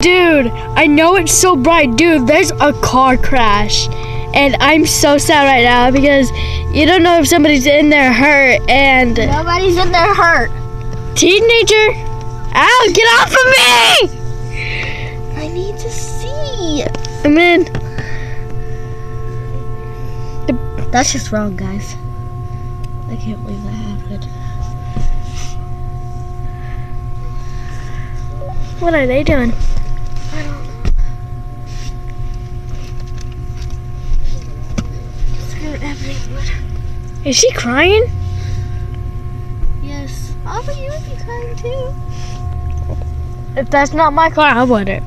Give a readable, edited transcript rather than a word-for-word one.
Dude, I know it's so bright. Dude, there's a car crash. And I'm so sad right now because you don't know if somebody's in there hurt and... Nobody's in there hurt. Teenager? Ow, get off of me! I need to see. I'm in. That's just wrong, guys. I can't believe that happened. What are they doing? I don't know. Screw everyone. Is she crying? Yes. Oh, but you would be crying too. If that's not my car, I wouldn't.